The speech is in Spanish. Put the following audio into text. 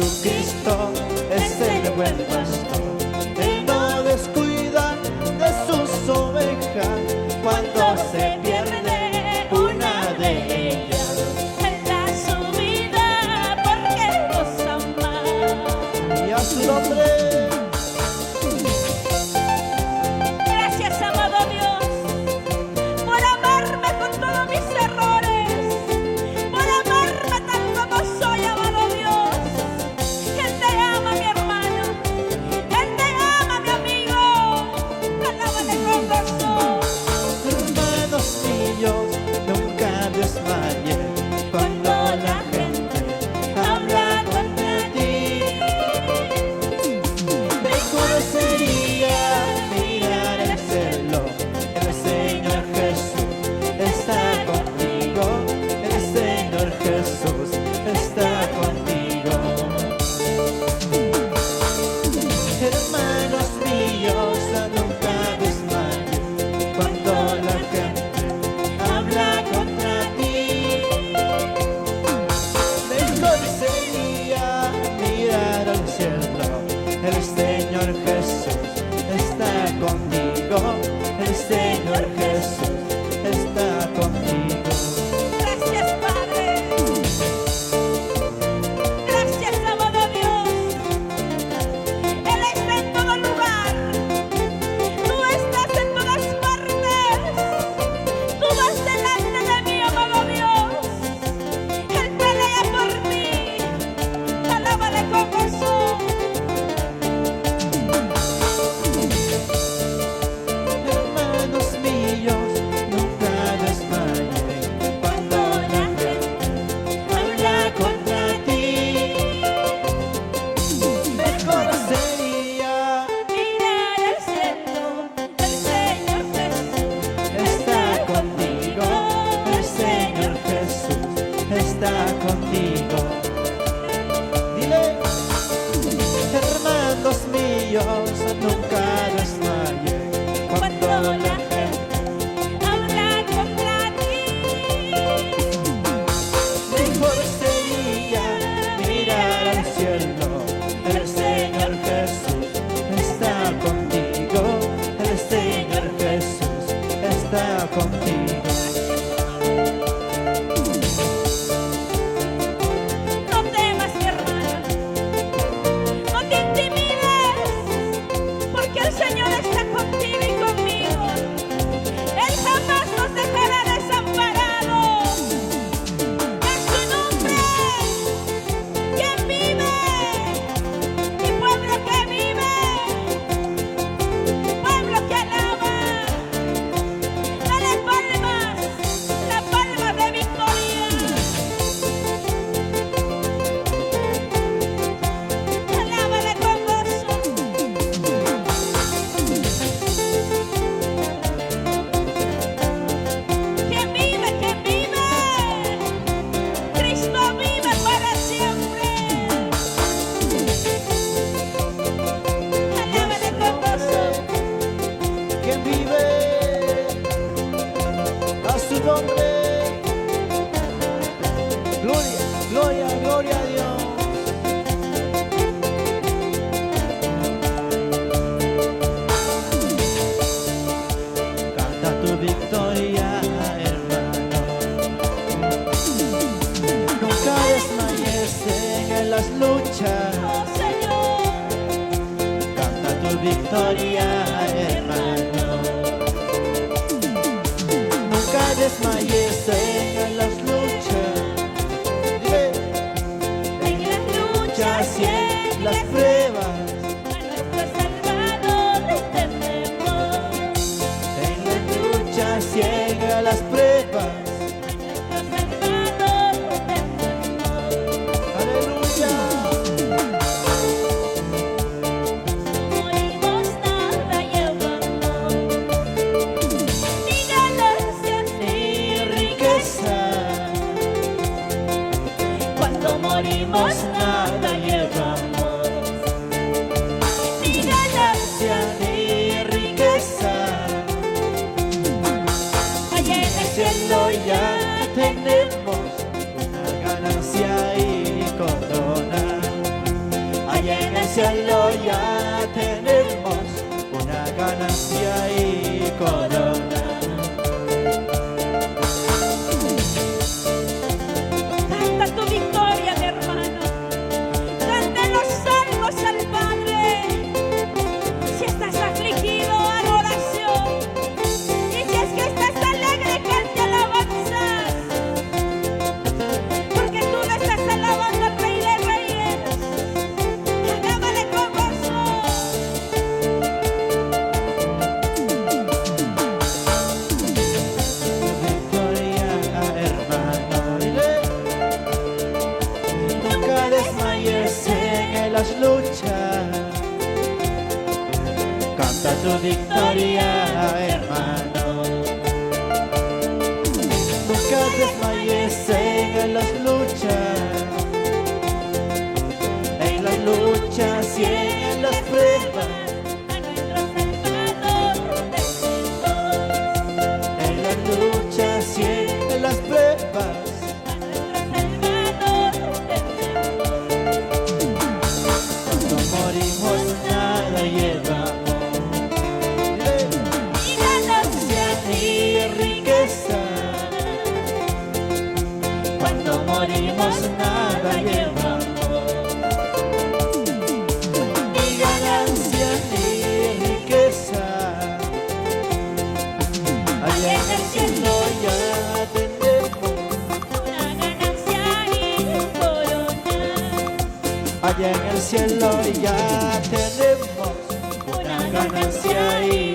Jesucristo es el buen pastor. Él no descuida de sus ovejas cuando se pierde una de ellas. Él da su vida porque nos ama. Y a su nombre. Gracias, amado Dios, por amarme con todos mis errores, por amarme tal como soy, amado Dios. Él te ama, mi hermano. Él te ama, mi amigo. Alábale con gozo. Hermanos míos, nunca desmayen cuando la gente habla contra ti. Mejor sería mirar el cielo. El Señor Jesús está contigo. El Señor Jesús está contigo. Hermanos míos, nunca desmayen cuando la gente habla contra ti. Mejor sería mirar al cielo. El Señor Jesús está contigo. El Señor Jesús está contigo. Gracias, Padre. Gracias, amado Dios. Él está en todo lugar. Tú estás en todas partes. Tú vas delante de mí, amado Dios. Él pelea por mí. Alábale con gozo. Hermanos míos, nunca desmayen cuando la gente habla contra ti. Mejor sería Mirar al cielo. El Señor Jesús está contigo. El Señor Jesús está contigo. Dile, hermanos míos, nunca desmayen cuando la gente habla contra ti. mejor sería mirar al cielo. El Señor Jesús está contigo. El Señor Jesús está contigo. No temas, mi hermana. No te intimides, porque el Señor está contigo y conmigo. Él jamás nos dejará desamparados. En su nombre, quien vive, mi pueblo que vive, pueblo que alaba. Dale palmas, la palma de victoria. Alábale con gozo. Quien vive, Cristo vive para siempre. Alábale con gozo. Quien vive a su nombre. Gloria, gloria, gloria a Dios. Canta tu victoria, hermano. Nunca desmayes en las luchas. Oh Señor, Canta tu victoria, hermano. Nunca desmayes en las luchas. Dile, en las luchas y en las las pruebas. a nuestro Salvador le tememos. En las luchas y en las pruebas. A nuestro Salvador le tememos. Aleluya. Morimos nada llevamos, ni ganancias ni riqueza. Cuando morimos nada llevamos, ni ganancia Ni riqueza. allá en el cielo ya tenemos una ganancia y corona. cielo ya tenemos una ganancia y corona. Canta tu victoria, mi hermano. Canta los salmos al Padre. Si estás afligido, haga oración. Y si es que estás alegre, cante alabanzas. Porque tú le estás alabando al Rey de Reyes. Alábale con gozo. Victoria, hermano, dile. Nunca desmayes en las luchas. Canta tu victoria, hermano. Nunca desmayes en las luchas. En las luchas y en las pruebas. A nuestro Salvador tenemos. En las luchas y en las pruebas. A nuestro Salvador tenemos. Cuando morimos nada llevamos. Y ganancia Ni riqueza. Cuando morimos nada llevamos. Ni ganancia ni riqueza. Allá en el cielo ya tenemos. una ganancia y corona. Allá en el cielo ya tenemos una ganancia y